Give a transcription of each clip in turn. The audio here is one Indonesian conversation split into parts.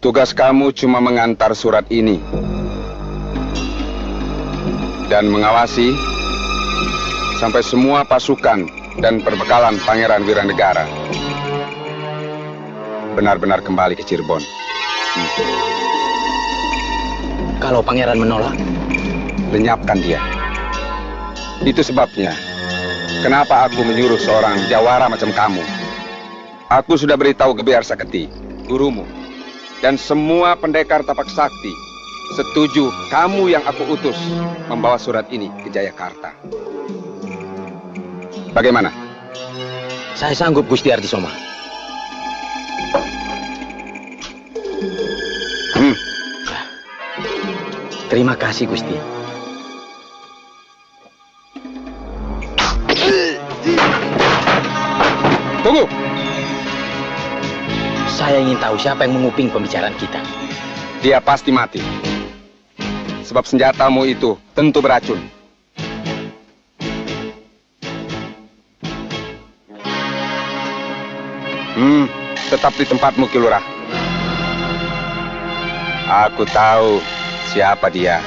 Tugas kamu cuma mengantar surat ini dan mengawasi sampai semua pasukan dan perbekalan Pangeran Wiranegara benar-benar kembali ke Cirebon. Kalau Pangeran menolak, lenyapkan dia. Itu sebabnya kenapa aku menyuruh seorang jawara macam kamu. Aku sudah beritahu ke Biar Saketi, gurumu, dan semua pendekar tapak sakti setuju kamu yang aku utus membawa surat ini ke Jayakarta. Bagaimana? Saya sanggup, Gusti Ardisoma. Terima kasih, Gusti. Tunggu! Saya ingin tahu siapa yang menguping pembicaraan kita. Dia pasti mati. Sebab senjatamu itu tentu beracun. Tetap di tempatmu, Ki Lurah. Aku tahu siapa dia.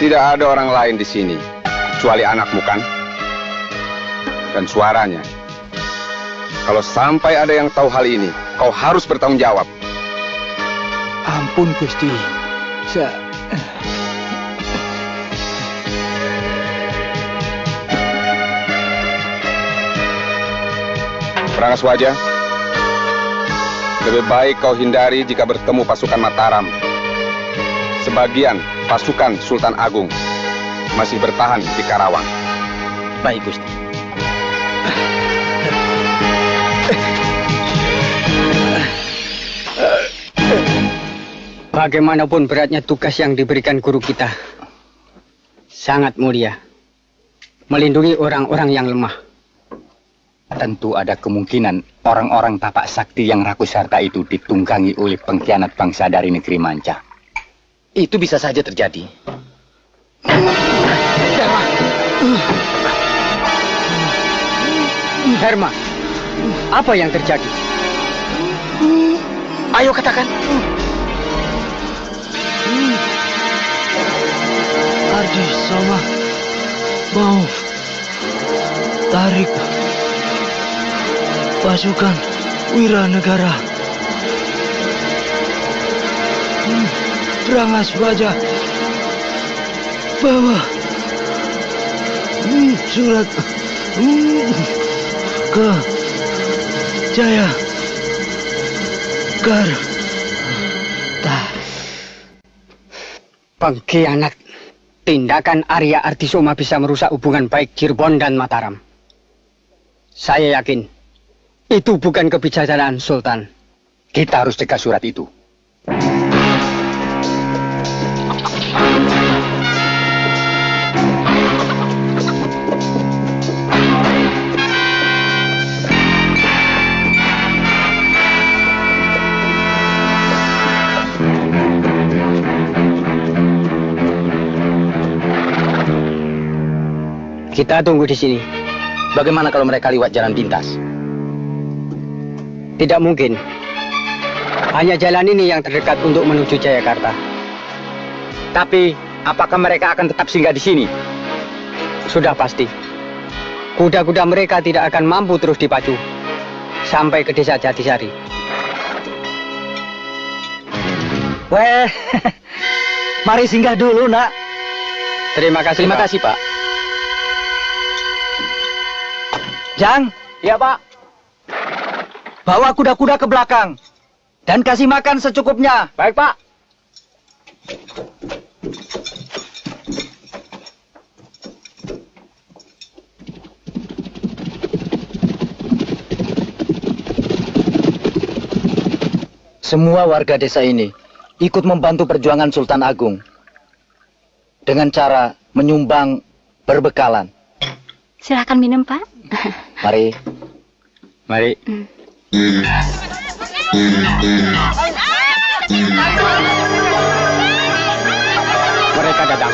Tidak ada orang lain di sini kecuali anakmu, kan? Dan suaranya. Kalau sampai ada yang tahu hal ini, kau harus bertanggung jawab. Ampun, Gusti. Prangaswaja, lebih baik kau hindari jika bertemu pasukan Mataram. Sebagian pasukan Sultan Agung masih bertahan di Karawang. Baik, Gusti. Bagaimanapun beratnya tugas yang diberikan guru kita, sangat mulia. Melindungi orang-orang yang lemah. Tentu ada kemungkinan orang-orang tapak sakti yang rakus harta itu ditunggangi oleh pengkhianat bangsa dari negeri manca. Itu bisa saja terjadi. Herma, apa yang terjadi? Ayo katakan. Ardisoma mau tarik pasukan Wiranegara. Prangaswaja bawa surat ke Jayakarta. Pengkhianat. Tindakan Arya Ardisoma bisa merusak hubungan baik Cirebon dan Mataram. Saya yakin itu bukan kebijaksanaan Sultan. Kita harus cegah surat itu. Kita tunggu di sini. Bagaimana kalau mereka lewat jalan pintas? Tidak mungkin. Hanya jalan ini yang terdekat untuk menuju Jayakarta. Tapi, apakah mereka akan tetap singgah di sini? Sudah pasti. Kuda-kuda mereka tidak akan mampu terus dipacu sampai ke desa Jatisari. Weh, mari singgah dulu, Nak. Terima kasih, Terima kasih, Pak. Jang, Ya, Pak. bawa kuda-kuda ke belakang dan kasih makan secukupnya. Baik, Pak. Semua warga desa ini ikut membantu perjuangan Sultan Agung dengan cara menyumbang perbekalan. Silahkan minum, Pak. Mari. Mari. Mereka datang.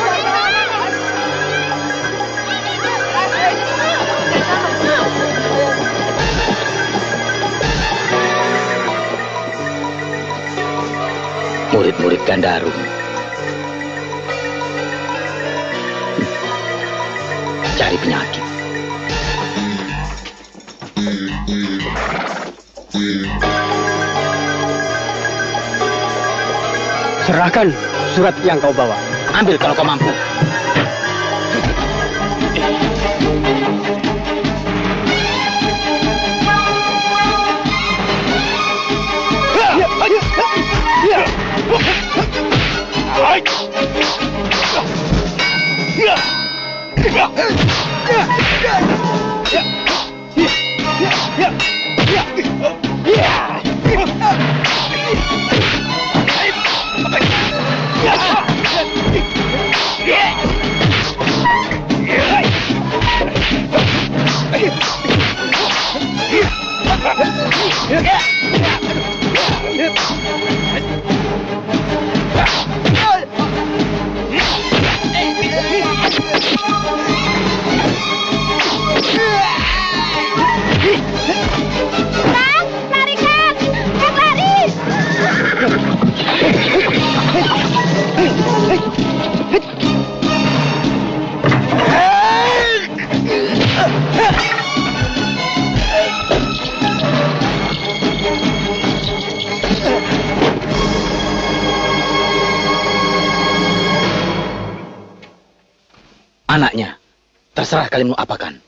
Murid-murid Gandarum. Cari penyakit. Serahkan surat yang kau bawa. Ambil kalau kau mampu. Anaknya, terserah kalian mau apakan.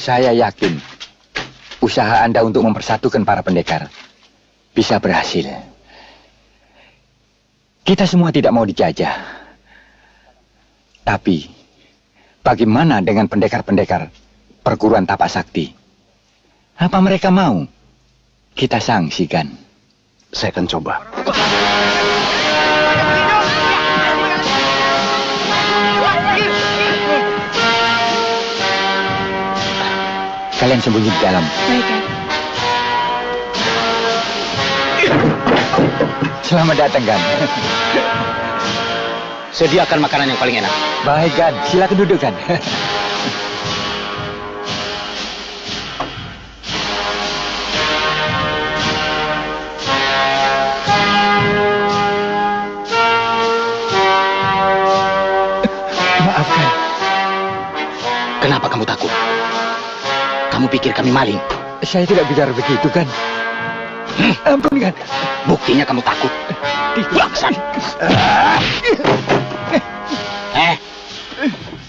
Saya yakin usaha Anda untuk mempersatukan para pendekar bisa berhasil. Kita semua tidak mau dijajah. Tapi bagaimana dengan pendekar-pendekar perguruan tapak sakti? Apa mereka mau kita sanksikan? Saya akan coba. Kalian sembunyi di dalam. Baik, Gan. Selamat datang, Gan. Sediakan makanan yang paling enak. Baik, Gan. Silakan duduk, Gan. Maafkan. Kenapa kamu takut? Kamu pikir kami maling? Saya tidak bicara begitu, Gan. Ampun, Gan. Buktinya kamu takut. Bangsat.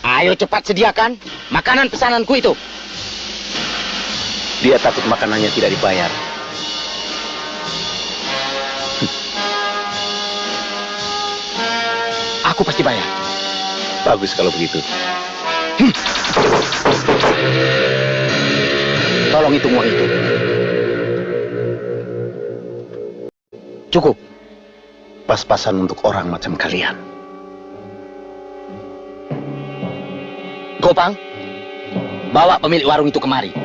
Ayo cepat sediakan makanan pesananku itu. Dia takut makanannya tidak dibayar. Aku pasti bayar. Bagus kalau begitu. Tolong hitung uang itu. Cukup. Pas-pasan untuk orang macam kalian. Gopang, bawa pemilik warung itu kemari.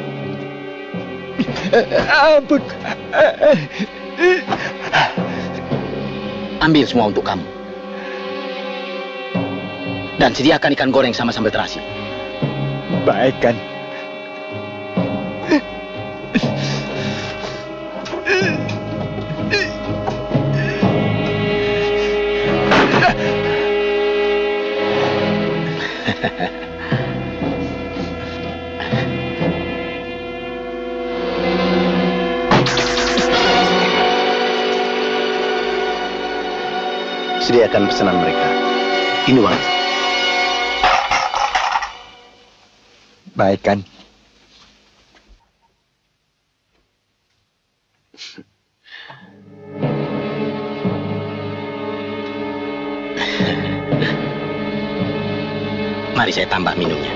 Ampun. Ambil semua untuk kamu. Dan sediakan ikan goreng sama sambal terasi. Baik, Gan. Sediakan pesanan mereka. Ini uang. Baik kan? Mari saya tambah minumnya.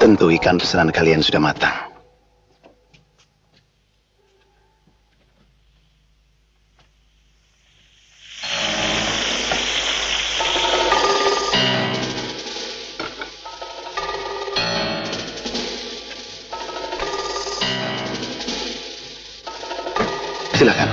Tentu ikan pesanan kalian sudah matang. Silakan.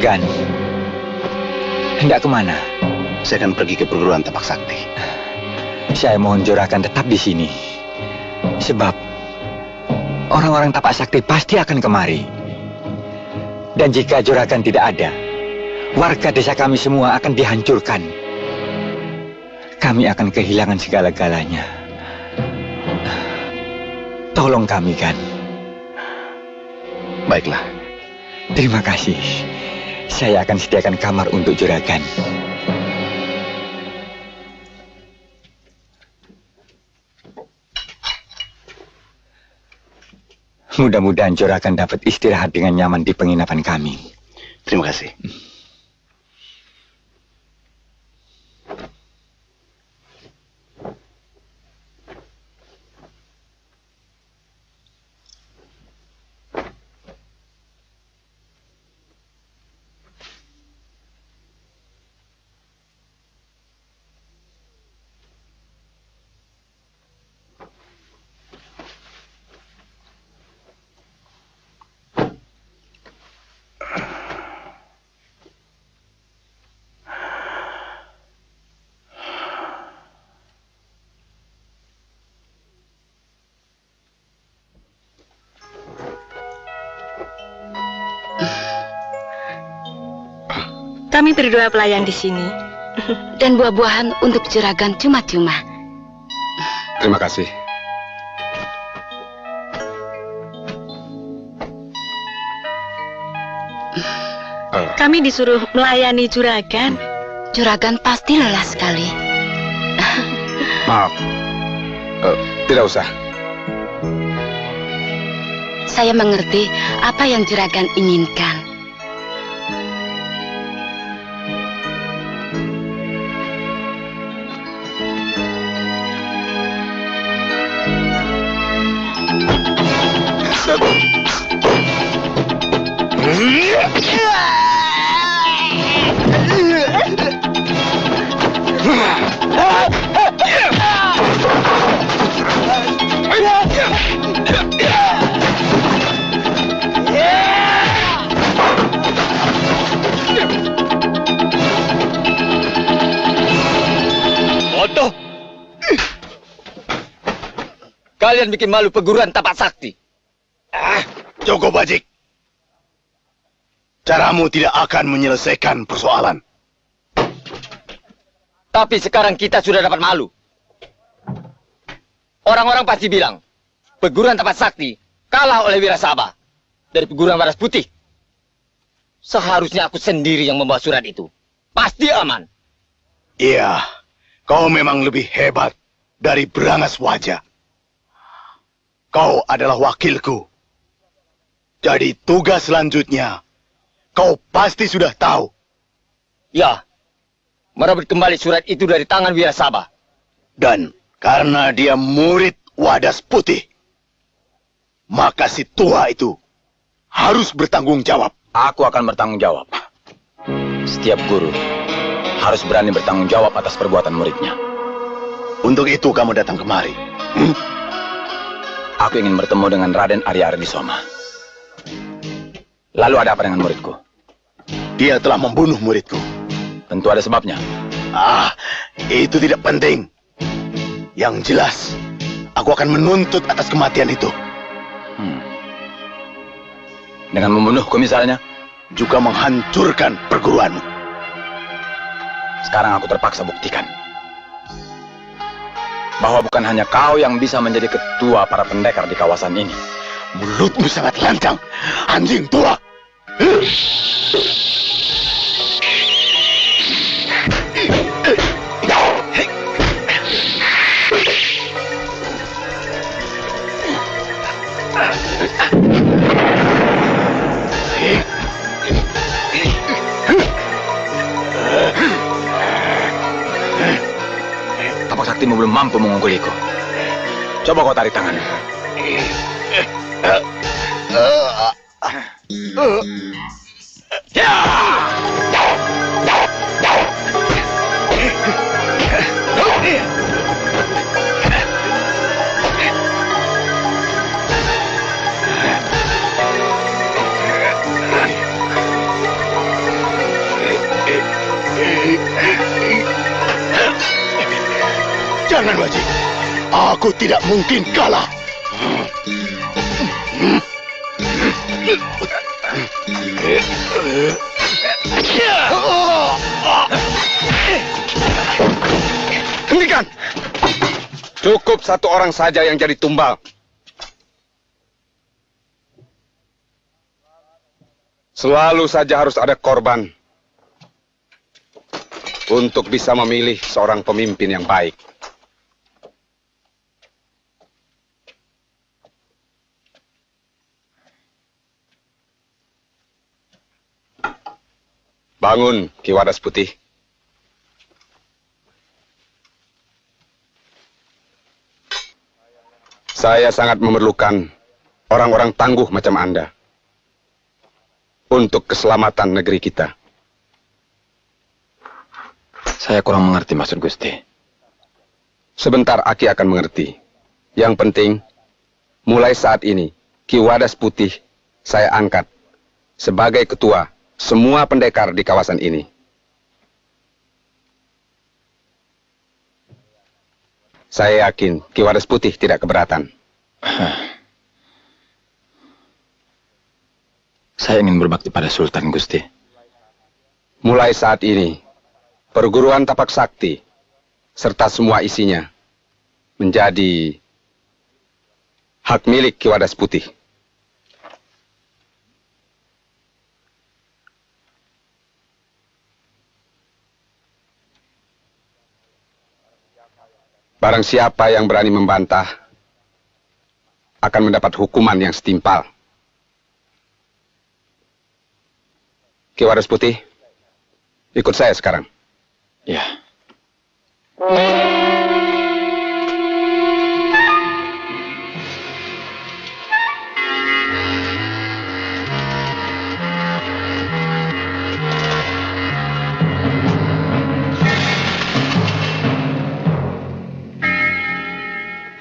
Gan, hendak kemana? Saya akan pergi ke perguruan tapak sakti. Saya mohon Juragan tetap di sini. Sebab orang-orang tapak sakti pasti akan kemari. Dan jika Juragan tidak ada, warga desa kami semua akan dihancurkan. Kami akan kehilangan segala-galanya. Tolong kami, Gan. Baiklah. Terima kasih. Saya akan sediakan kamar untuk Juragan. Mudah-mudahan Juragan dapat istirahat dengan nyaman di penginapan kami. Terima kasih. Kami berdua pelayan di sini. Dan buah-buahan untuk juragan cuma-cuma. Terima kasih. Kami disuruh melayani juragan. Juragan pasti lelah sekali. Maaf. Tidak usah. Saya mengerti apa yang juragan inginkan. Bodoh! Kalian bikin malu perguruan tapak sakti. Cukup, Bajik. Caramu tidak akan menyelesaikan persoalan. Tapi sekarang kita sudah dapat malu. Orang-orang pasti bilang, perguruan tapak sakti kalah oleh Wirasaba dari perguruan Waras Putih. Seharusnya aku sendiri yang membawa surat itu. Pasti aman. Iya, kau memang lebih hebat dari Berangas Wajah. Kau adalah wakilku. Jadi tugas selanjutnya, kau pasti sudah tahu. Ya, merebut kembali surat itu dari tangan Wirasaba. Dan karena dia murid Wadas Putih, maka si tua itu harus bertanggung jawab. Aku akan bertanggung jawab. Setiap guru harus berani bertanggung jawab atas perbuatan muridnya. Untuk itu kamu datang kemari. Aku ingin bertemu dengan Raden Arya Ardisoma. Lalu ada apa dengan muridku? Dia telah membunuh muridku. Tentu ada sebabnya. Itu tidak penting. Yang jelas, aku akan menuntut atas kematian itu. Dengan membunuhku misalnya? Juga menghancurkan perguruanmu. Sekarang aku terpaksa buktikan bahwa bukan hanya kau yang bisa menjadi ketua para pendekar di kawasan ini. Mulutmu sangat lancang, anjing tua. Tapak saktimu belum mampu mengunggulku. Coba kau tarik tangan. Jangan, Wajib. Aku tidak mungkin kalah. Hentikan! Cukup satu orang saja yang jadi tumbal. Selalu saja harus ada korban untuk bisa memilih seorang pemimpin yang baik. Bangun, Ki Wadas Putih. Saya sangat memerlukan orang-orang tangguh macam Anda untuk keselamatan negeri kita. Saya kurang mengerti maksud Gusti. Sebentar Aki akan mengerti. Yang penting, mulai saat ini, Ki Wadas Putih saya angkat sebagai ketua semua pendekar di kawasan ini. Saya yakin Ki Wadas Putih tidak keberatan. Saya ingin berbakti pada Sultan, Gusti. Mulai saat ini, perguruan tapak sakti serta semua isinya menjadi hak milik Ki Wadas Putih. Barang siapa yang berani membantah akan mendapat hukuman yang setimpal. Ki Wadas Putih, ikut saya sekarang. Ya.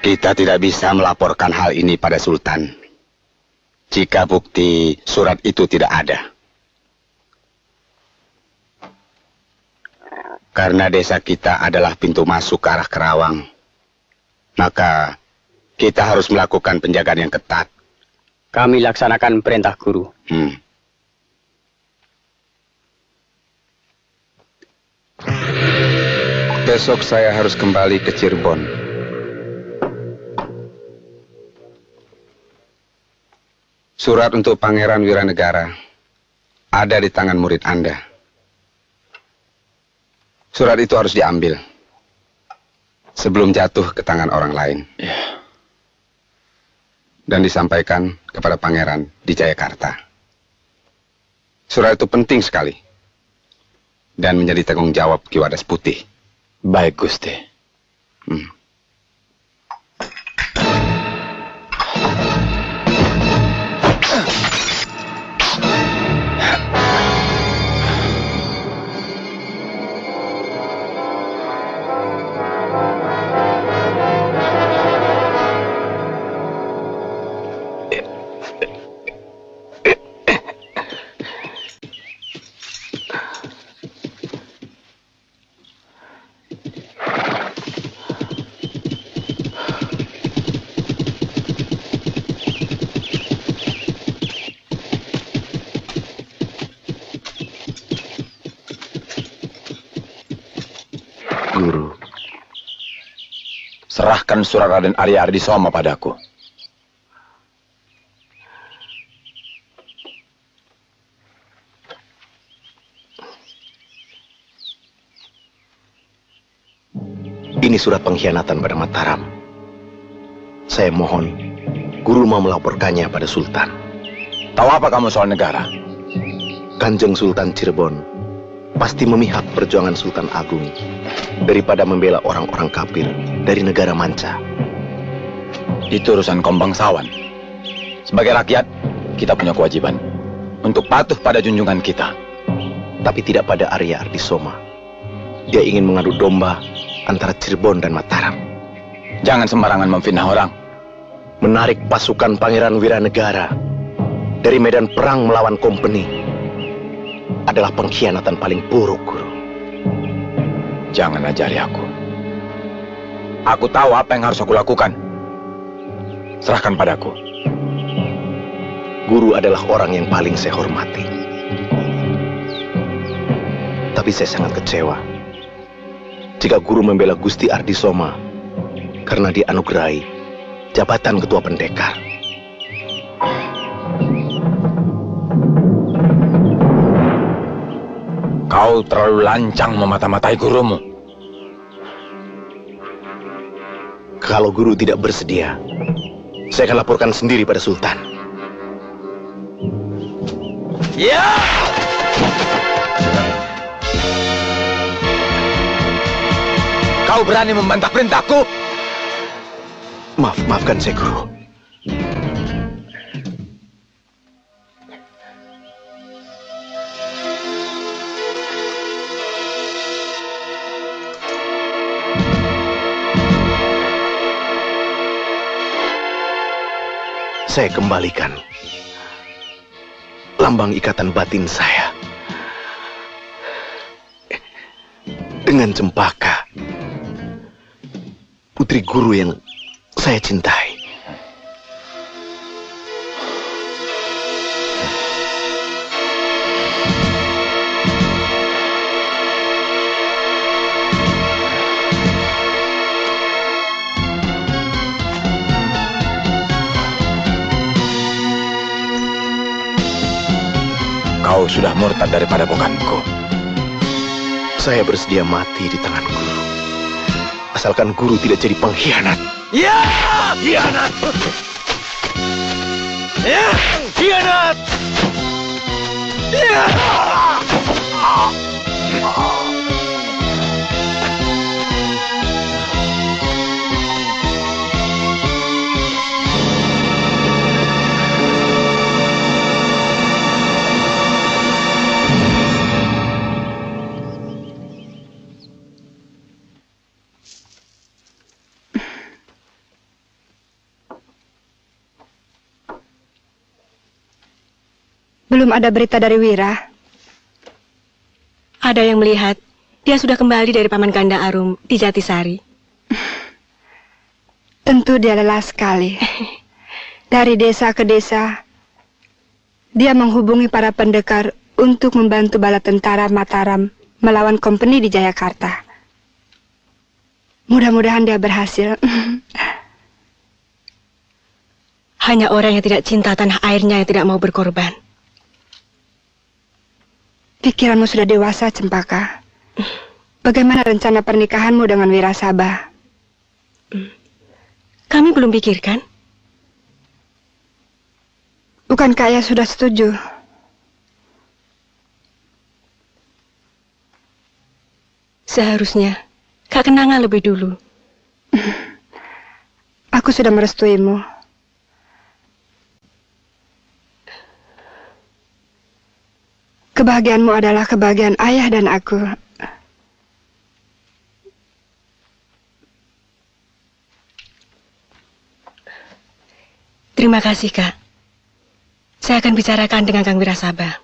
Kita tidak bisa melaporkan hal ini pada Sultan jika bukti surat itu tidak ada. Karena desa kita adalah pintu masuk ke arah Kerawang, maka kita harus melakukan penjagaan yang ketat. Kami laksanakan perintah guru. Besok saya harus kembali ke Cirebon. Surat untuk Pangeran Wiranegara ada di tangan murid Anda. Surat itu harus diambil sebelum jatuh ke tangan orang lain. Ya. Dan disampaikan kepada Pangeran di Jayakarta. Surat itu penting sekali dan menjadi tanggung jawab Ki Wadas Putih. Baik, Gusti. Guru, Serahkan surat Raden Arya Ardisoma padaku. ini surat pengkhianatan pada Mataram. Saya mohon, Guru mau melaporkannya pada Sultan. Tahu apa kamu soal negara? Kanjeng Sultan Cirebon pasti memihak perjuangan Sultan Agung daripada membela orang-orang kafir dari negara manca. Itu urusan kaum bangsawan. Sebagai rakyat, kita punya kewajiban untuk patuh pada junjungan kita. Tapi tidak pada Arya Ardisoma. Dia ingin mengadu domba antara Cirebon dan Mataram. Jangan sembarangan memfitnah orang. Menarik pasukan Pangeran Wiranegara dari medan perang melawan kompeni adalah pengkhianatan paling buruk, Guru. Jangan ajari aku. Aku tahu apa yang harus aku lakukan. Serahkan padaku. Guru adalah orang yang paling saya hormati. Tapi saya sangat kecewa jika Guru membela Gusti Ardisoma karena dianugerahi jabatan ketua pendekar. Kau terlalu lancang memata-matai gurumu. Kalau Guru tidak bersedia, saya akan laporkan sendiri pada Sultan. Ya! Kau berani membantah perintahku? Maafkan saya, Guru. Saya kembalikan lambang ikatan batin saya dengan Cempaka, putri guru yang saya cintai. Kau sudah murtad daripada bukanku. Saya bersedia mati di tangan guru, asalkan guru tidak jadi pengkhianat. Ya! Khianat! Ya! Khianat! Ya! Belum ada berita dari Wira. Ada yang melihat dia sudah kembali dari Paman Ganda Arum di Jatisari. Tentu dia lelah sekali. Dari desa ke desa, dia menghubungi para pendekar untuk membantu bala tentara Mataram melawan kompeni di Jayakarta. Mudah-mudahan dia berhasil. Hanya orang yang tidak cinta tanah airnya yang tidak mau berkorban. Pikiranmu sudah dewasa, Cempaka. Bagaimana rencana pernikahanmu dengan Wirasabah? Kami belum pikirkan. Bukankah ayah sudah setuju? Seharusnya Kak Kenanga lebih dulu. Aku sudah merestuimu. Kebahagiaanmu adalah kebahagiaan ayah dan aku. Terima kasih, Kak. Saya akan bicarakan dengan Kang Wirasabah.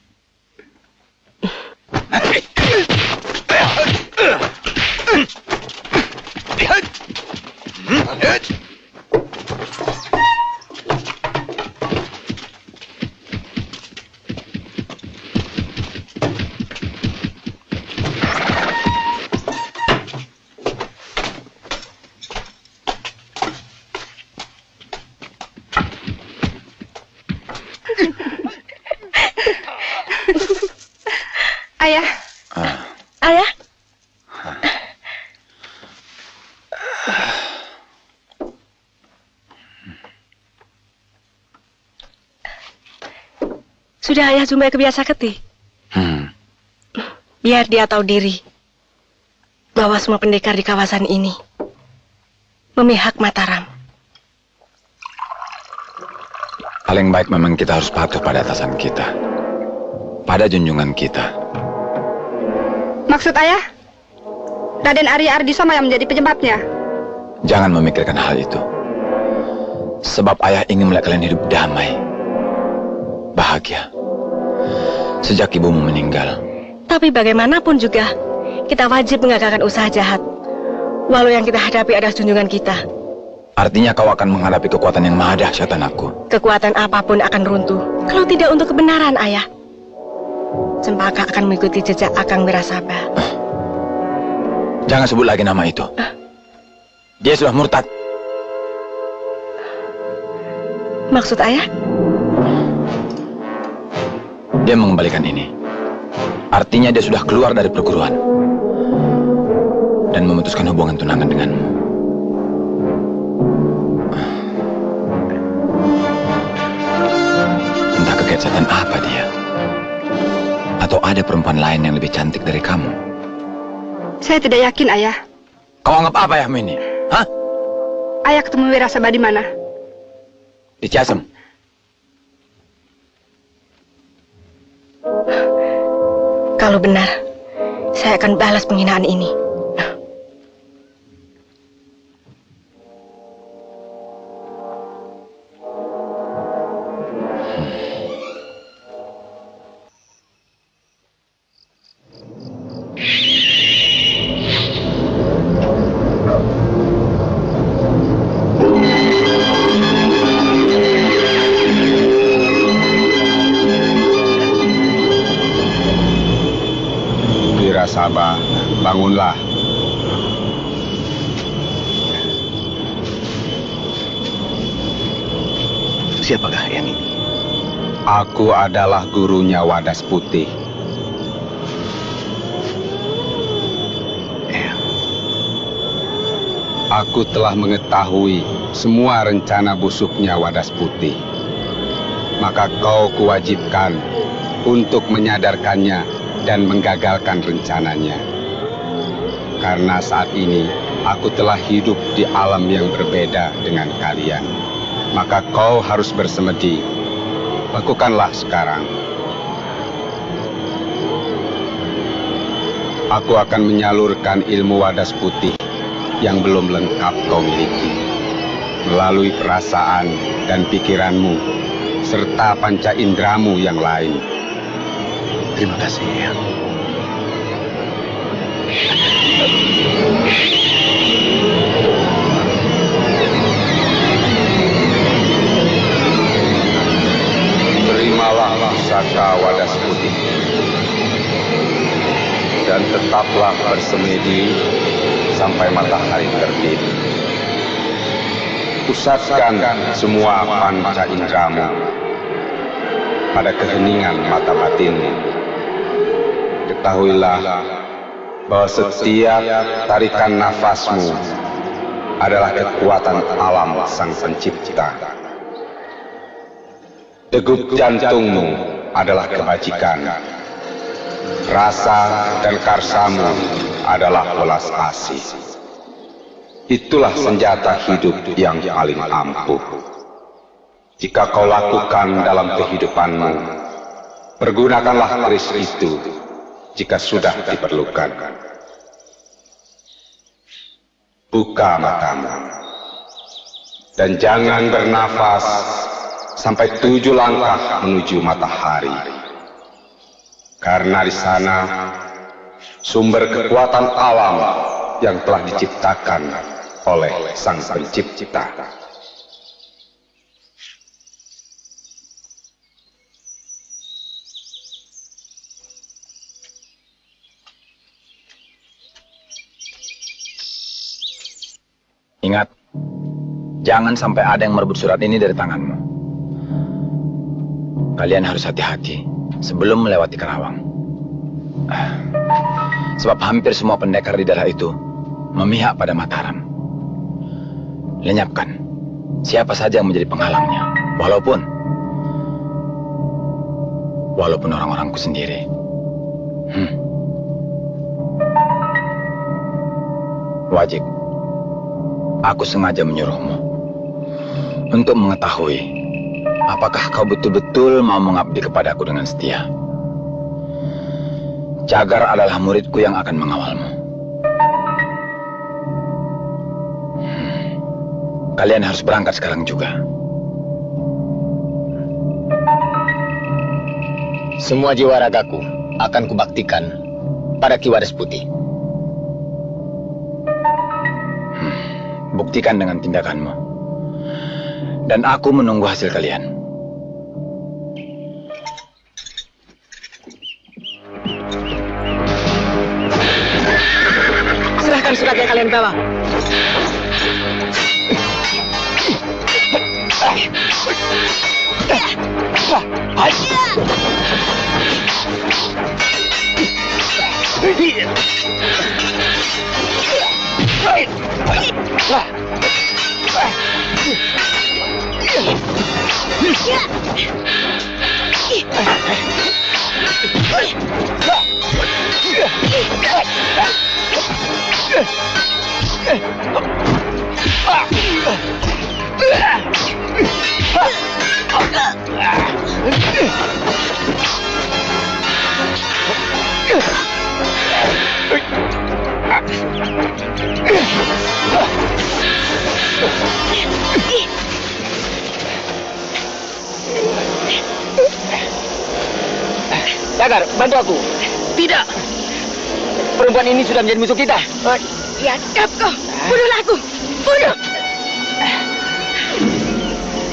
Ayah. Ayah? Sudah ayah jumpai kebiasa Keti. Biar dia tahu diri bahwa semua pendekar di kawasan ini memihak Mataram. Paling baik memang kita harus patuh pada atasan kita, pada junjungan kita. Maksud ayah, Raden Arya Ardisoma yang menjadi penyebabnya? Jangan memikirkan hal itu. Sebab ayah ingin melihat kalian hidup damai, bahagia. Sejak ibumu meninggal. Tapi bagaimanapun juga, kita wajib mengagalkan usaha jahat. Walau yang kita hadapi adalah junjungan kita. Artinya kau akan menghadapi kekuatan yang maha dahsyat, anakku. Kekuatan apapun akan runtuh, kalau tidak untuk kebenaran, ayah. Cempaka akan mengikuti jejak Akang Wirasabah. Jangan sebut lagi nama itu. Dia sudah murtad. Maksud ayah? Dia mengembalikan ini. Artinya dia sudah keluar dari perguruan dan memutuskan hubungan tunangan denganmu. Entah kekait setan apa dia. Atau ada perempuan lain yang lebih cantik dari kamu? Saya tidak yakin, ayah. Kau anggap apa ya ini? Hah? Ayah ketemu Wirasaba di mana? Di Ciasem. Kalau benar, saya akan balas penghinaan ini. Wirasaba, bangunlah. Siapakah yang ini? Aku adalah gurunya Wadas Putih. Aku telah mengetahui semua rencana busuknya Wadas Putih. Maka kau kuwajibkan untuk menyadarkannya dan menggagalkan rencananya. Karena saat ini aku telah hidup di alam yang berbeda dengan kalian. Maka kau harus bersemedi. Lakukanlah sekarang. Aku akan menyalurkan ilmu Wadas Putih yang belum lengkap kau miliki, melalui perasaan dan pikiranmu, serta panca indramu yang lain. Terima kasih, ya. Terimalah pusaka Wadas Putih, dan tetaplah bersemedi sampai matahari terbit. Pusatkan semua panca indramu pada keheningan mata batinmu. Ketahuilah bahwa setiap tarikan nafasmu adalah kekuatan alam Sang Pencipta. Degup jantungmu adalah kebajikan. Rasa dan karsamu adalah welas asih. Itulah senjata hidup yang paling ampuh. Jika kau lakukan dalam kehidupanmu, pergunakanlah keris itu jika sudah diperlukan. Buka matamu dan jangan bernafas sampai 7 langkah menuju matahari. Karena di sana sumber kekuatan alam yang telah diciptakan oleh Sang Pencipta. Ingat, jangan sampai ada yang merebut surat ini dari tanganmu. Kalian harus hati-hati sebelum melewati Karawang. Sebab hampir semua pendekar di daerah itu memihak pada Mataram. Lenyapkan siapa saja yang menjadi penghalangnya, walaupun orang-orangku sendiri. Wajib, aku sengaja menyuruhmu untuk mengetahui apakah kau betul-betul mau mengabdi kepadaku dengan setia. Jagar adalah muridku yang akan mengawalmu. Kalian harus berangkat sekarang juga. Semua jiwa ragaku akan kubaktikan pada Ki Wadas Putih. Buktikan dengan tindakanmu. Dan aku menunggu hasil kalian. Serahkan surat yang kalian bawa. Jagar, bantu aku. Tidak. Perempuan ini sudah menjadi musuh kita. Ya, kau. Bunuhlah aku. Bunuh.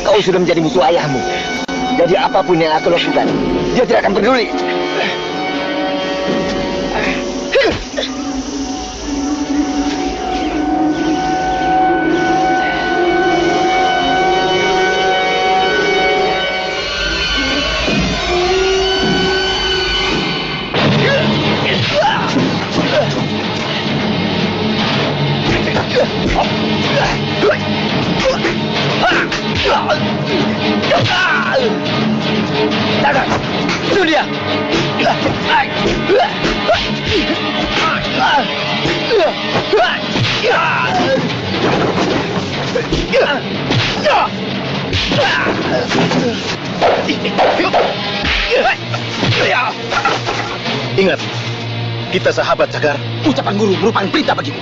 Kau sudah menjadi musuh ayahmu. Jadi apapun yang aku lakukan, dia tidak akan peduli. Jagar, itu dia. Ingat, kita sahabat, Jagar. Ucapan guru merupakan perintah bagiku.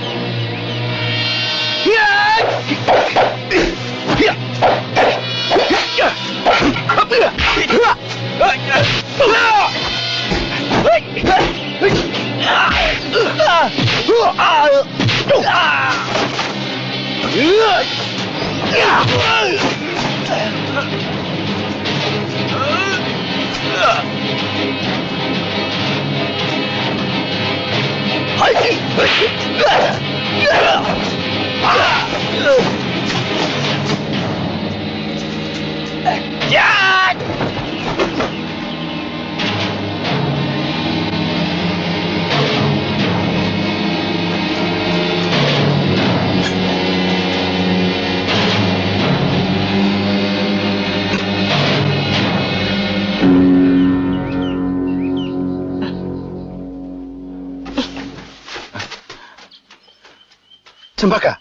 Cempaka,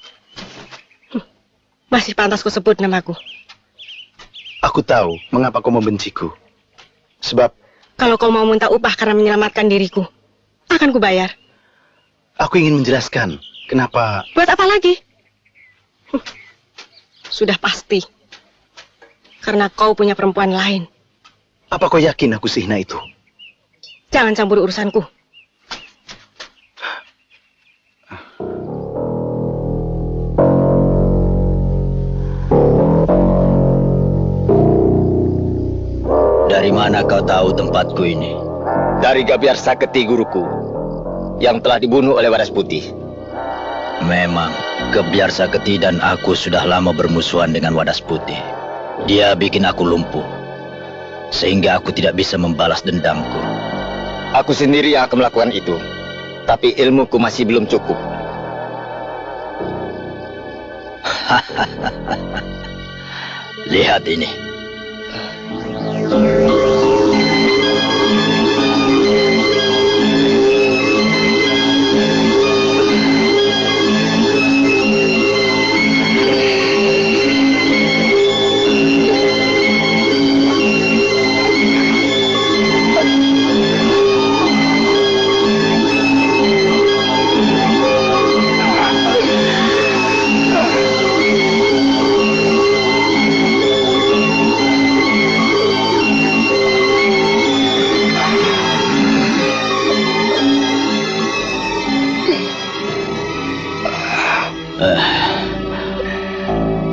Masih pantas kau sebut namaku. aku tahu mengapa kau membenciku. Sebab Kalau kau mau minta upah karena menyelamatkan diriku, akan kubayar. aku ingin menjelaskan kenapa. Buat apa lagi? Sudah pasti. Karena kau punya perempuan lain. Apa kau yakin aku Sihna itu? Jangan campur urusanku. Dari mana kau tahu tempatku ini? Dari Gabiar Saketi guruku yang telah dibunuh oleh Wadas Putih. Memang, Gebiar Saketi dan aku sudah lama bermusuhan dengan Wadas Putih. Dia bikin aku lumpuh, sehingga aku tidak bisa membalas dendamku. Aku sendiri yang akan melakukan itu, tapi ilmuku masih belum cukup. Lihat ini.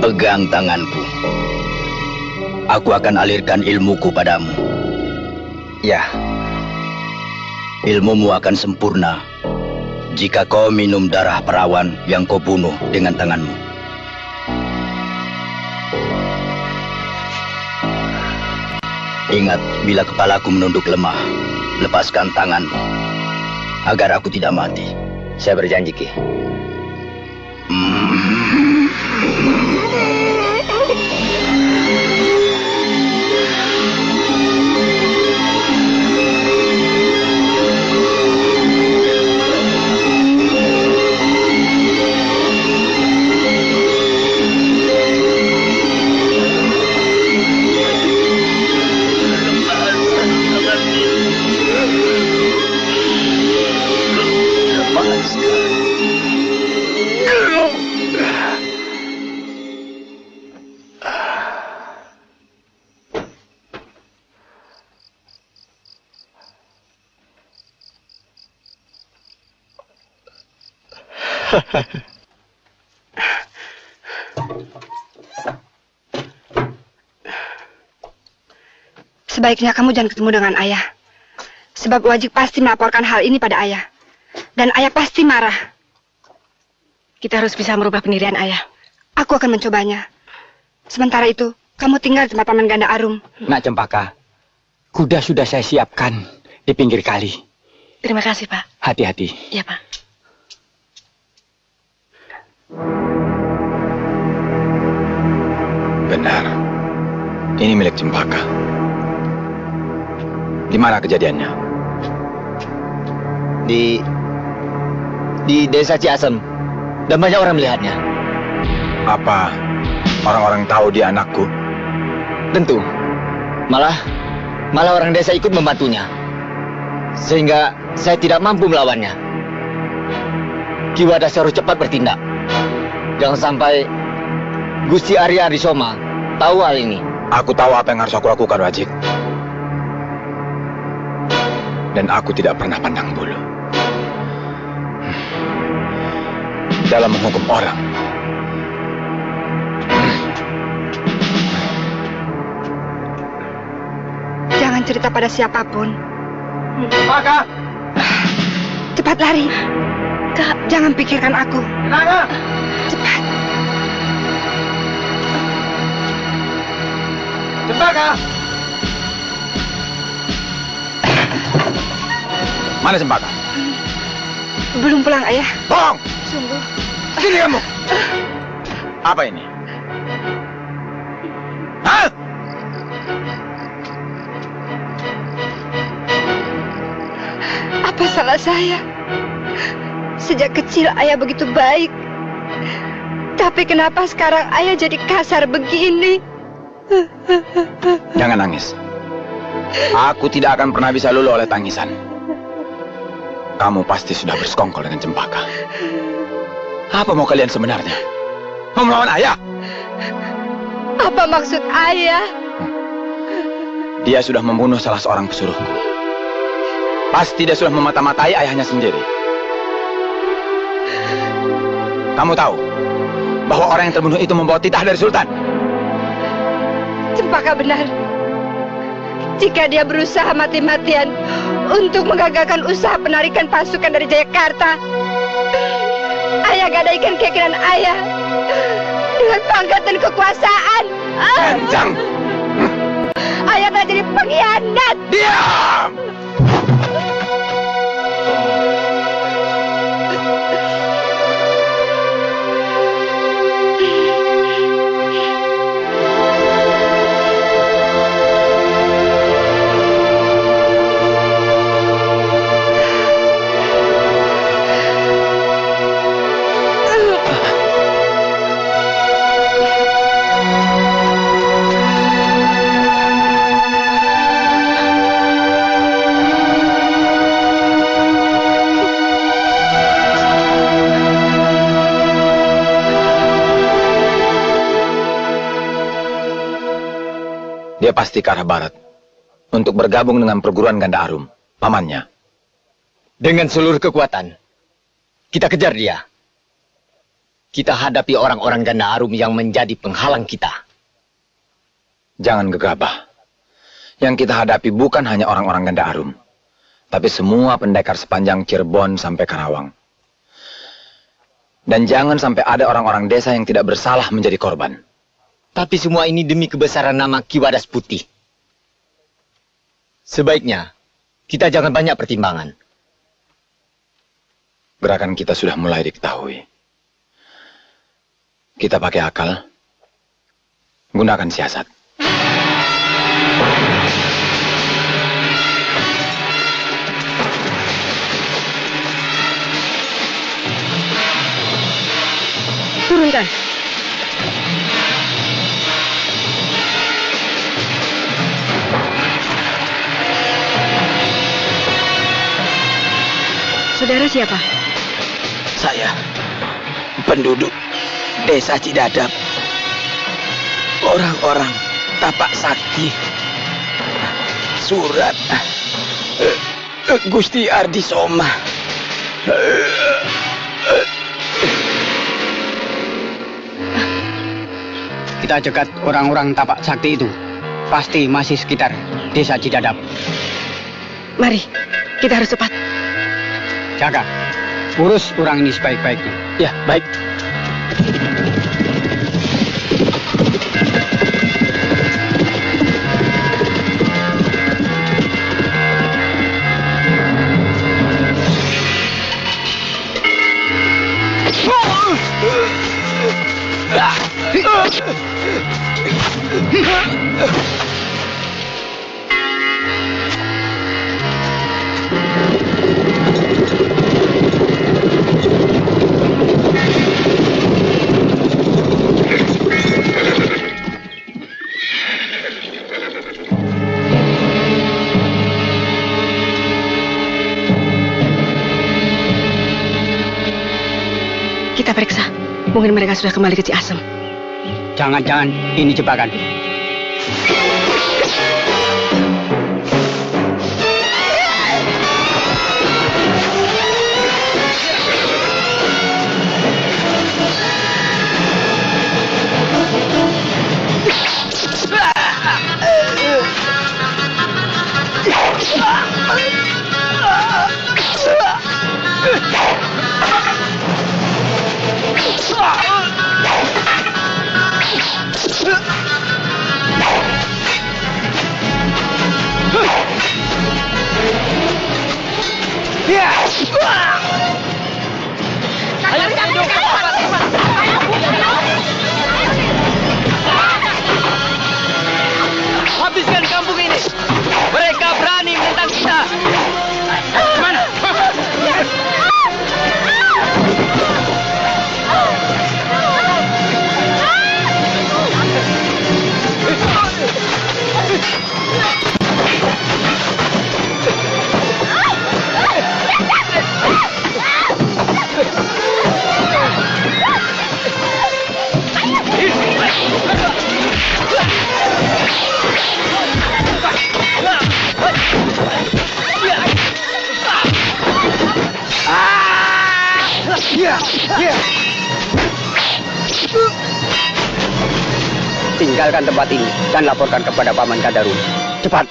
Pegang tanganku. Aku akan alirkan ilmuku padamu. Ya. Ilmumu akan sempurna jika kau minum darah perawan yang kau bunuh dengan tanganmu. Ingat, bila kepalaku menunduk lemah, lepaskan tanganmu agar aku tidak mati. Saya berjanji, Ki. Sebaiknya kamu jangan ketemu dengan ayah. Sebab Wajik pasti melaporkan hal ini pada ayah. Dan ayah pasti marah. Kita harus bisa merubah pendirian ayah. Aku akan mencobanya. Sementara itu, kamu tinggal di tempat Paman Ganda Arum. Nak Cempaka, kuda sudah saya siapkan di pinggir kali. Terima kasih, Pak. Hati-hati. Iya, Pak. Benar. Ini milik Cempaka. Di mana kejadiannya? Di desa Ciasem. Dan banyak orang melihatnya. Apa orang-orang tahu dia anakku? Tentu. Malah orang desa ikut membantunya. Sehingga saya tidak mampu melawannya. Ki Wadas harus cepat bertindak. Jangan sampai Gusti Arya Ardisoma tahu hal ini. Aku tahu apa yang harus aku lakukan, Wajik. Dan aku tidak pernah pandang bulu dalam menghukum orang. Jangan cerita pada siapapun. Cempaka! Cepat lari. Kak, jangan pikirkan aku. Kenapa? Cepat. Cempaka! Mana Cempaka? Belum pulang, Ayah. Bohong! Sungguh. Sini kamu! Apa ini? Hah? Apa salah saya? Sejak kecil Ayah begitu baik. Tapi kenapa sekarang Ayah jadi kasar begini? Jangan nangis. Aku tidak akan pernah bisa luluh oleh tangisan. Kamu pasti sudah bersekongkol dengan Cempaka. Apa mau kalian sebenarnya? Mau melawan ayah? Apa maksud Ayah? Dia sudah membunuh salah seorang pesuruhku. Pasti dia sudah memata-matai ayahnya sendiri. Kamu tahu bahwa orang yang terbunuh itu membawa titah dari Sultan. Cempaka benar. Jika dia berusaha mati-matian untuk menggagalkan usaha penarikan pasukan dari Jayakarta, Ayah gadaikan keyakinan Ayah dengan pangkat dan kekuasaan. Kencang! Ayah telah jadi pengkhianat. Diam! Dia pasti ke arah barat untuk bergabung dengan perguruan Ganda Arum, pamannya. Dengan seluruh kekuatan, kita kejar dia. Kita hadapi orang-orang Ganda Arum yang menjadi penghalang kita. Jangan gegabah. Yang kita hadapi bukan hanya orang-orang Ganda Arum, tapi semua pendekar sepanjang Cirebon sampai Karawang. Dan jangan sampai ada orang-orang desa yang tidak bersalah menjadi korban. Tapi semua ini demi kebesaran nama Ki Wadas Putih. Sebaiknya, kita jangan banyak pertimbangan. Gerakan kita sudah mulai diketahui. Kita pakai akal, gunakan siasat. Turunkan. Saudara siapa? Saya, penduduk desa Cidadap. Orang-orang tapak sakti. Surat Gusti Ardisoma. kita cegat orang-orang tapak sakti itu. Pasti masih sekitar desa Cidadap. Mari, kita harus cepat. Jaga, urus orang ini sebaik-baiknya. Ya, baik. Kita periksa. Mungkin mereka sudah kembali ke Ciasem. Jangan-jangan ini jebakan. Habiskan kampung ini. Mereka berani menentang kita. Mana? Tinggalkan tempat ini dan laporkan kepada Paman Kadarun. Cepat.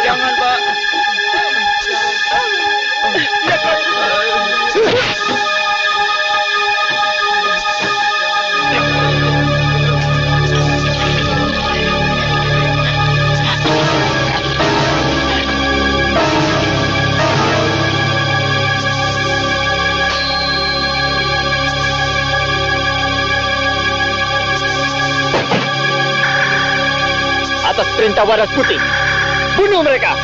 Jangan, Pak. Atas perintah Wadas Putih, bunuh mereka.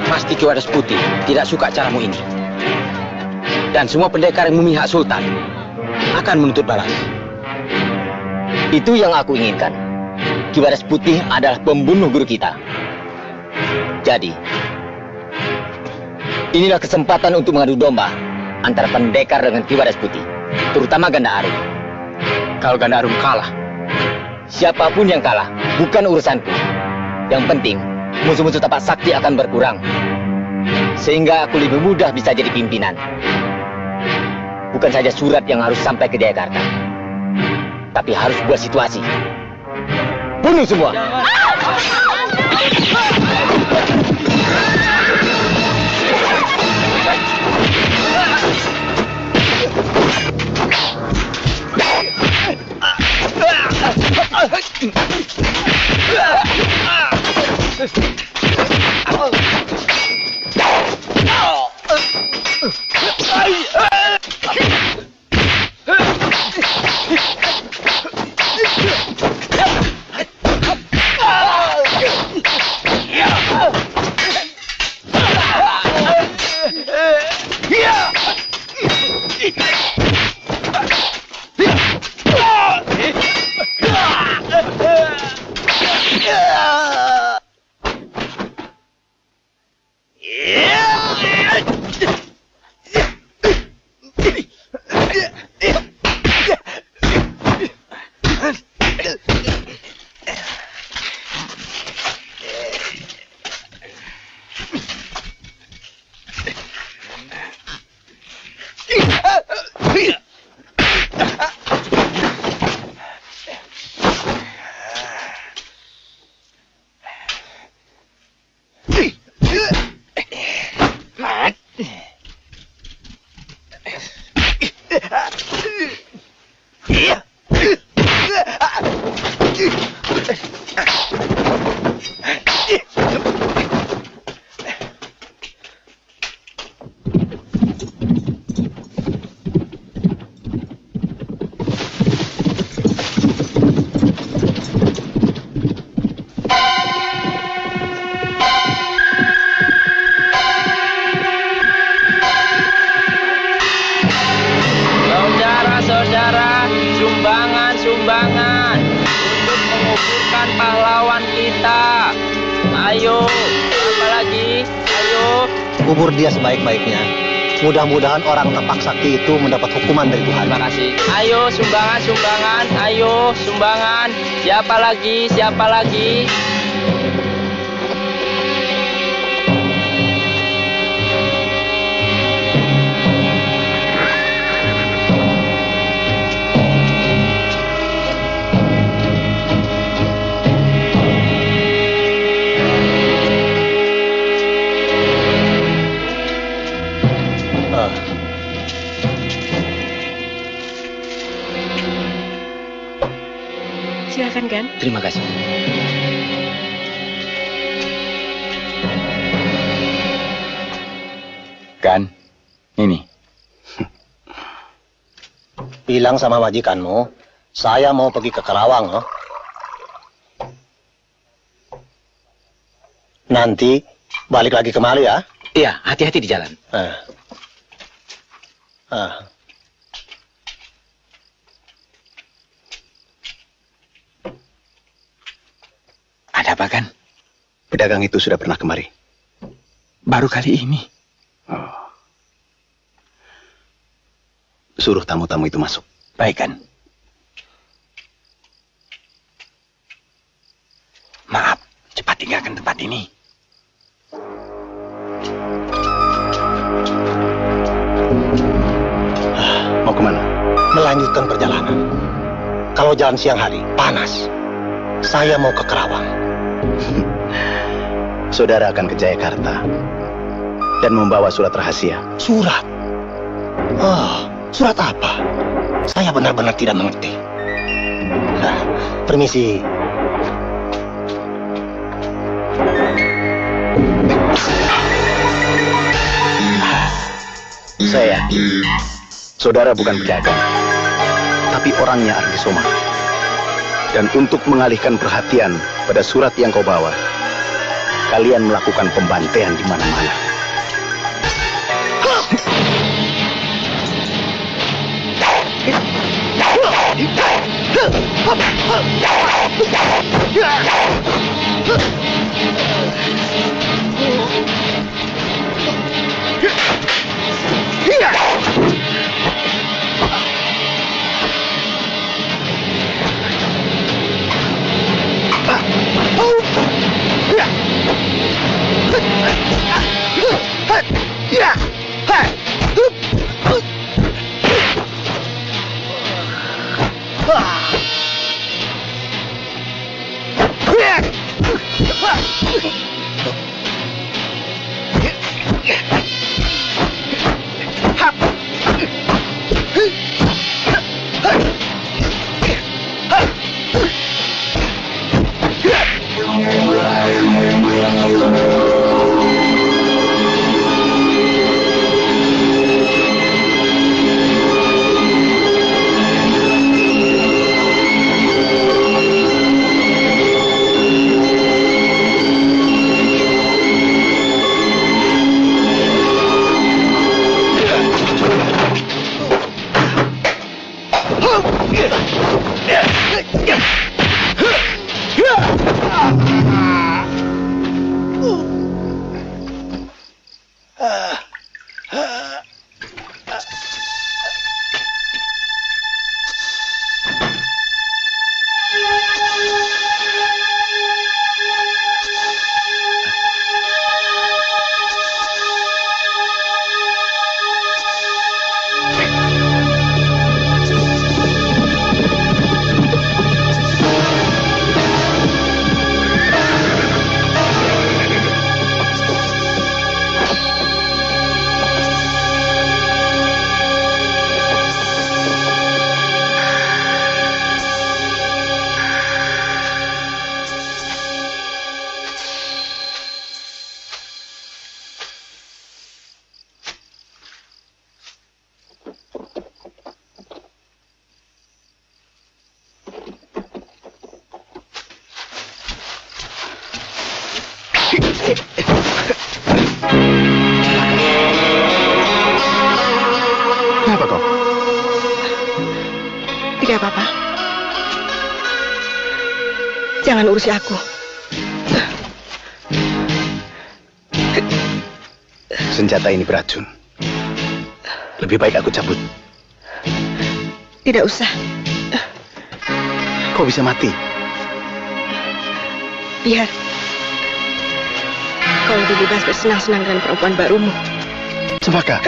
Pasti Ki Wadas Putih tidak suka caramu ini. Dan semua pendekar yang memihak Sultan akan menuntut balas. Itu yang aku inginkan. Ki Wadas Putih adalah pembunuh guru kita. Jadi, inilah kesempatan untuk mengadu domba antara pendekar dengan Ki Wadas Putih, terutama Ganda Arum. Kalau Ganda Arum kalah, siapapun yang kalah, bukan urusanku. Yang penting, musuh-musuh tapak sakti akan berkurang. Sehingga aku lebih mudah bisa jadi pimpinan. Bukan saja surat yang harus sampai ke Jayakarta, tapi harus buat situasi. Bunuh semua! Sumbangan untuk menguburkan pahlawan kita. Ayo, apa lagi? Ayo. Kubur dia sebaik-baiknya. Mudah-mudahan orang tapak sakti itu mendapat hukuman dari Tuhan. Terima kasih. Ayo, sumbangan. Ayo, sumbangan. Siapa lagi? Siapa lagi? Silakan, Gan. Terima kasih. Gan, ini. Bilang sama majikanmu, saya mau pergi ke Karawang, loh. Nanti balik lagi kemari ya. Iya, hati-hati di jalan. Ada apa, Gan? Pedagang itu sudah pernah kemari. Baru kali ini. Suruh tamu-tamu itu masuk. Baik, Gan. Maaf, cepat tinggalkan tempat ini. Mau kemana? Melanjutkan perjalanan. Kalau jalan siang hari, panas. Saya mau ke Karawang. Saudara akan ke Jayakarta dan membawa surat rahasia. Surat? Surat apa? Saya benar-benar tidak mengerti. Permisi. Saya yakin saudara bukan pedagang, tapi orangnya Artisoma. Dan untuk mengalihkan perhatian pada surat yang kau bawa, kalian melakukan pembantaian di mana-mana. Kenapa kau? Tidak apa-apa. Jangan urusi aku. Senjata ini beracun. Lebih baik aku cabut. Tidak usah. Kau bisa mati. Biar. Kau lebih bebas bersenang-senang dengan perempuan barumu. Cempaka.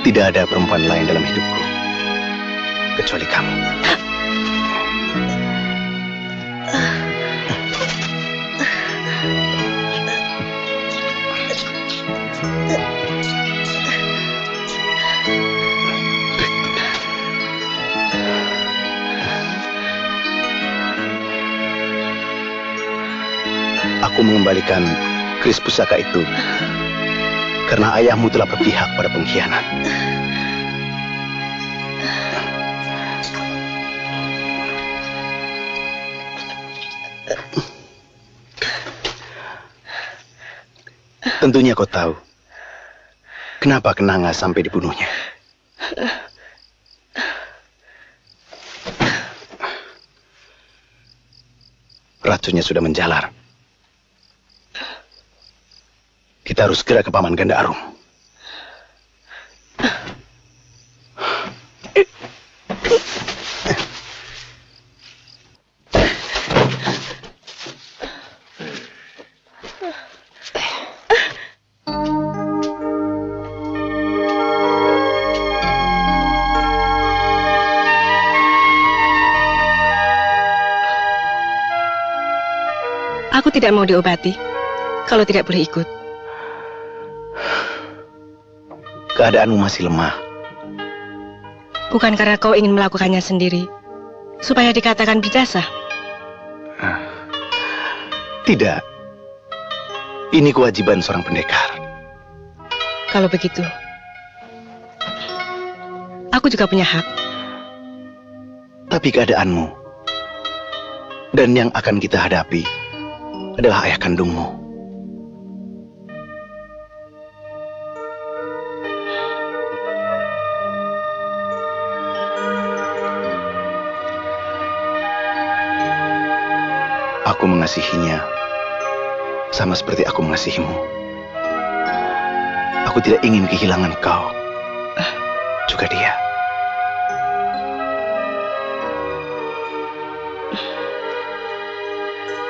Tidak ada perempuan lain dalam hidupku kecuali kamu. Aku mengembalikan keris pusaka itu karena ayahmu telah berpihak pada pengkhianat. Tentunya kau tahu kenapa Kenanga sampai dibunuhnya. Racunnya sudah menjalar. Kita harus segera ke Paman Ganda Arum. Aku tidak mau diobati kalau tidak boleh ikut. Keadaanmu masih lemah. Bukan karena kau ingin melakukannya sendiri, supaya dikatakan bijasa. Tidak. Ini kewajiban seorang pendekar. Kalau begitu, aku juga punya hak. Tapi keadaanmu dan yang akan kita hadapi adalah ayah kandungmu. Aku mengasihinya sama seperti aku mengasihimu. Aku tidak ingin kehilangan kau, juga dia.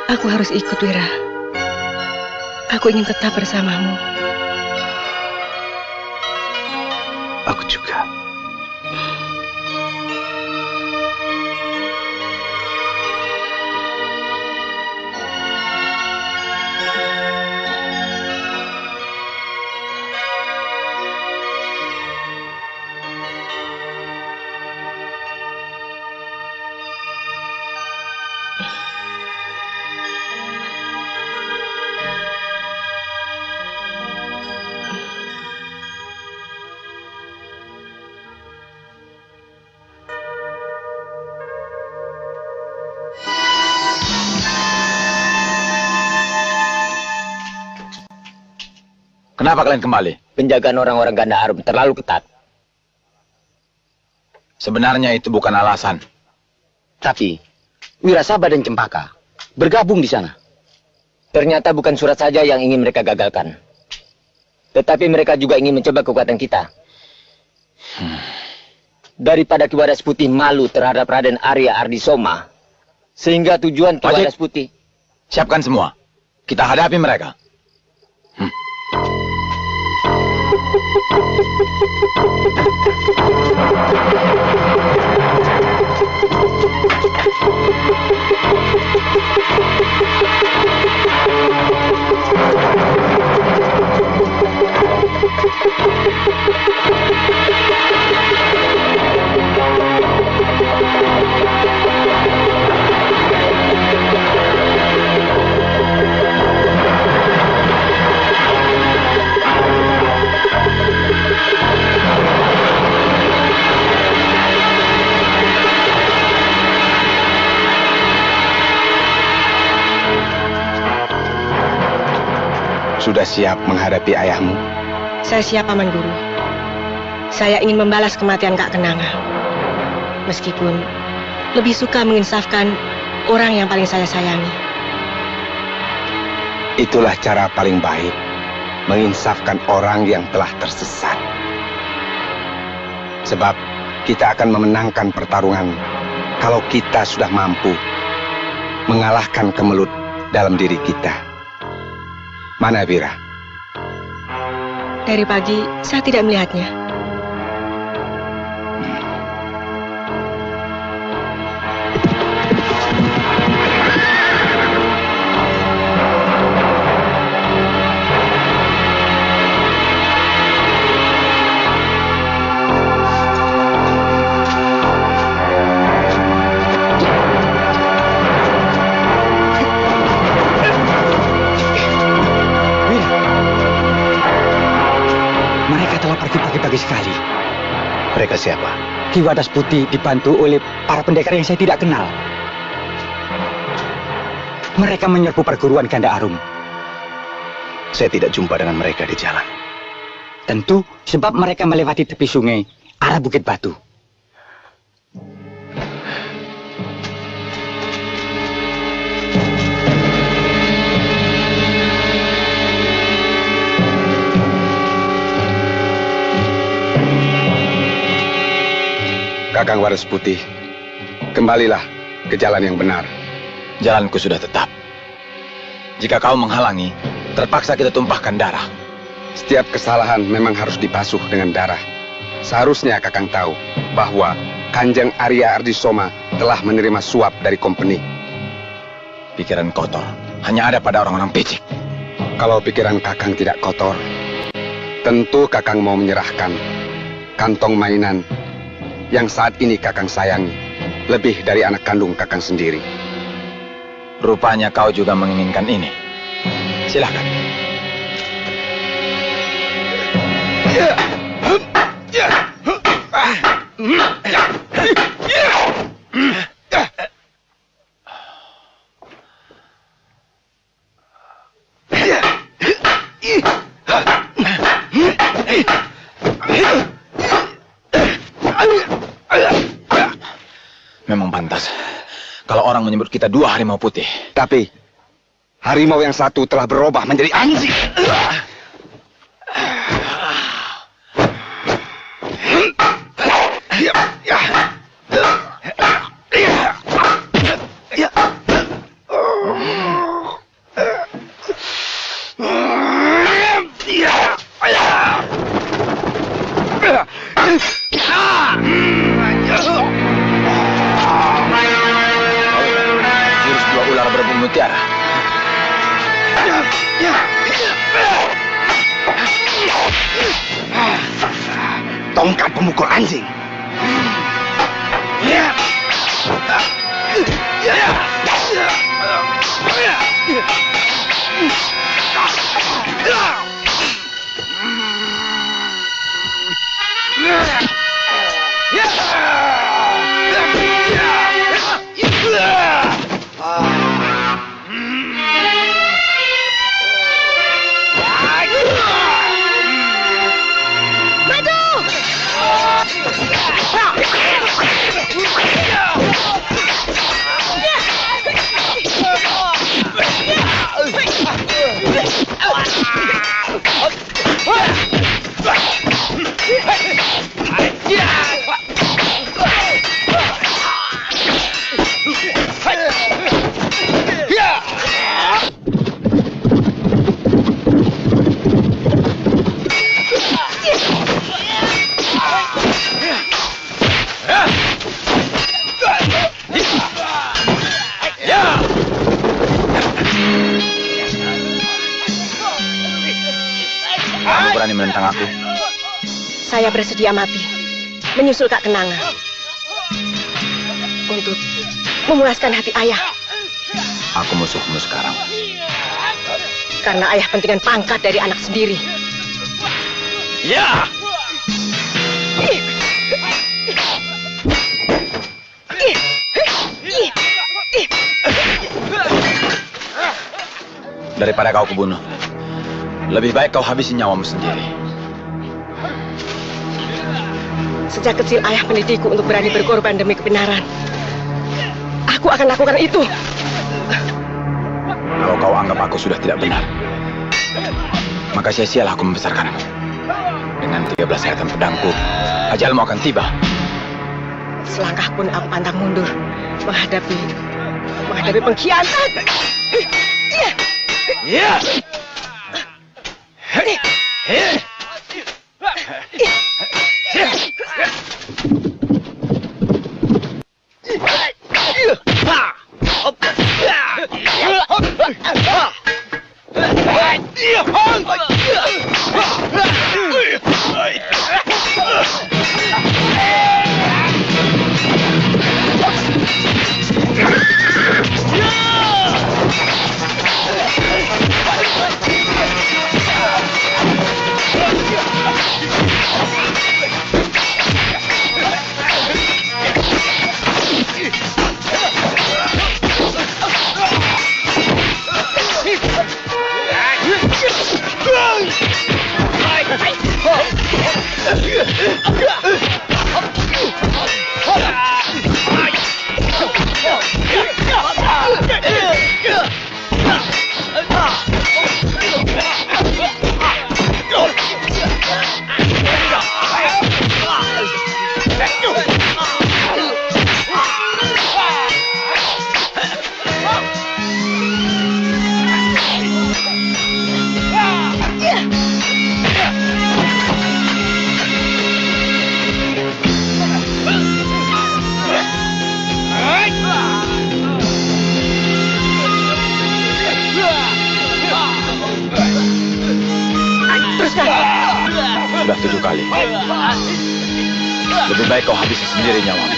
Aku harus ikut, Wira. Aku ingin tetap bersamamu. Aku juga. Kenapa kalian kembali? Penjagaan orang-orang Ganda Arum terlalu ketat. Sebenarnya itu bukan alasan. Tapi, Wirasaba dan Cempaka bergabung di sana. Ternyata bukan surat saja yang ingin mereka gagalkan. Tetapi mereka juga ingin mencoba kekuatan kita. Daripada Ki Wadas Putih malu terhadap Raden Arya Ardisoma, sehingga tujuan Ki Wadas Putih... Siapkan semua. Kita hadapi mereka. Sudah siap menghadapi ayahmu? Saya siap, Paman Guru. Saya ingin membalas kematian Kak Kenanga. Meskipun lebih suka menginsafkan orang yang paling saya sayangi. Itulah cara paling baik, menginsafkan orang yang telah tersesat. Sebab kita akan memenangkan pertarungan kalau kita sudah mampu mengalahkan kemelut dalam diri kita. Mana Wira? Dari pagi, saya tidak melihatnya. Pagi sekali. Mereka siapa? Ki Wadas Putih dibantu oleh para pendekar yang saya tidak kenal. Mereka menyerbu perguruan Ganda Arum. Saya tidak jumpa dengan mereka di jalan. Tentu sebab mereka melewati tepi sungai arah Bukit Batu. Kakang Wadas Putih, kembalilah ke jalan yang benar. Jalanku sudah tetap. Jika kau menghalangi, terpaksa kita tumpahkan darah. Setiap kesalahan memang harus dibasuh dengan darah. Seharusnya Kakang tahu bahwa Kanjeng Arya Ardisoma telah menerima suap dari kompeni. Pikiran kotor hanya ada pada orang-orang picik. Kalau pikiran Kakang tidak kotor, tentu Kakang mau menyerahkan kantong mainan yang saat ini Kakang sayangi lebih dari anak kandung Kakang sendiri. Rupanya kau juga menginginkan ini. Silakan. Memang pantas kalau orang menyebut kita dua harimau putih. Tapi harimau yang satu telah berubah menjadi anjing. Mutiara. Tongkat pemukul anjing. berani menentang aku? Saya bersedia mati, menyusul Kak Kenanga. Untuk memuaskan hati ayah. Aku musuhmu sekarang. Karena ayah pentingan pangkat dari anak sendiri. Ya! Daripada kau kubunuh, lebih baik kau habisi nyawamu sendiri. Sejak kecil ayah mendidikku untuk berani berkorban demi kebenaran. Aku akan lakukan itu. Kalau kau anggap aku sudah tidak benar, maka sia-sialah aku membesarkanmu. Dengan 13 sayatan pedangku, ajalmu akan tiba. Selangkah pun aku pantang mundur menghadapi pengkhianat. Ya. Sudah 7 kali. Lebih baik kau habisi sendiri nyawamu.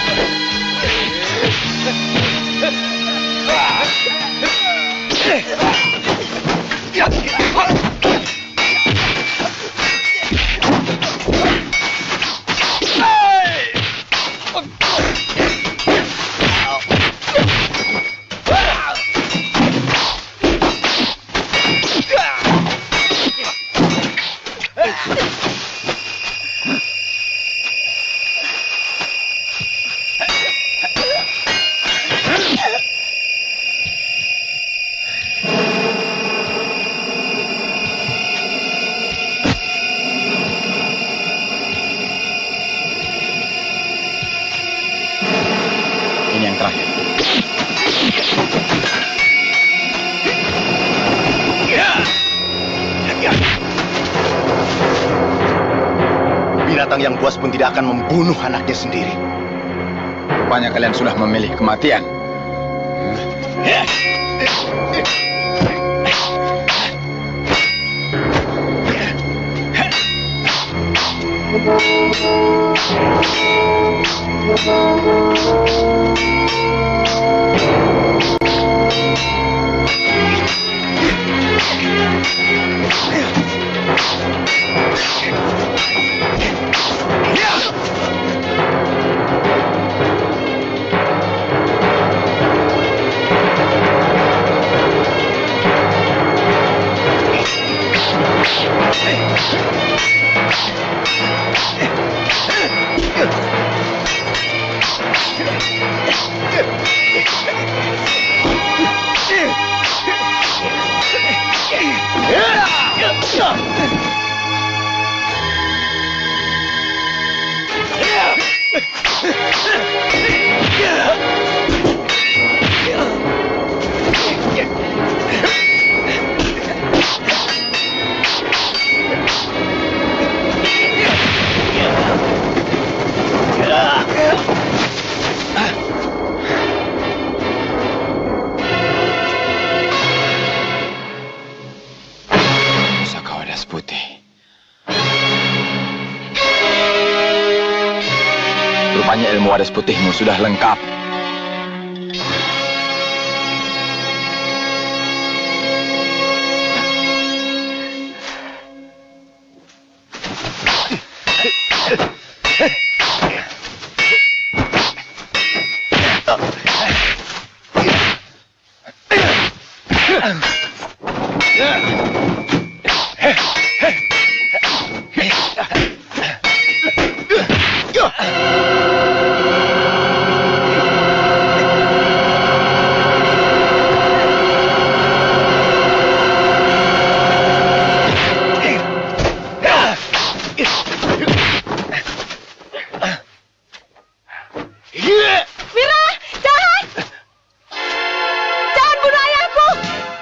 Ini yang terakhir. Binatang yang buas pun tidak akan membunuh anaknya sendiri. Rupanya kalian sudah memilih kematian. Pusaka Wadas Putih. Rupanya ilmu wadas putihmu sudah lengkap.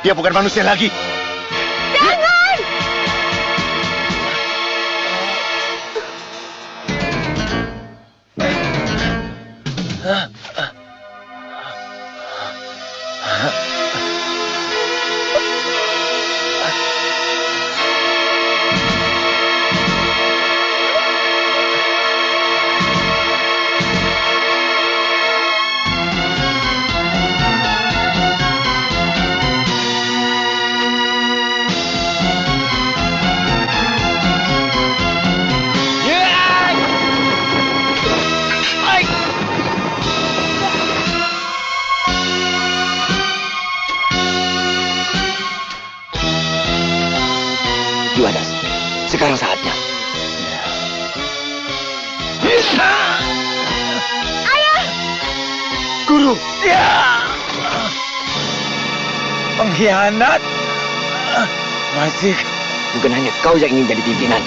Dia bukan manusia lagi. Jangan! Wadas, sekarang saatnya. Ayah! Guru! Ya! Pengkhianat! Masih... Bukan hanya kau yang ingin jadi pimpinan.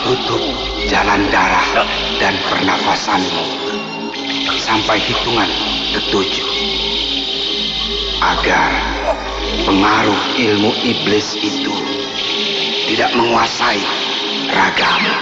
Tutup jalan darah dan pernafasanmu sampai hitungan ke-7 agar pengaruh ilmu iblis itu tidak menguasai ragamu.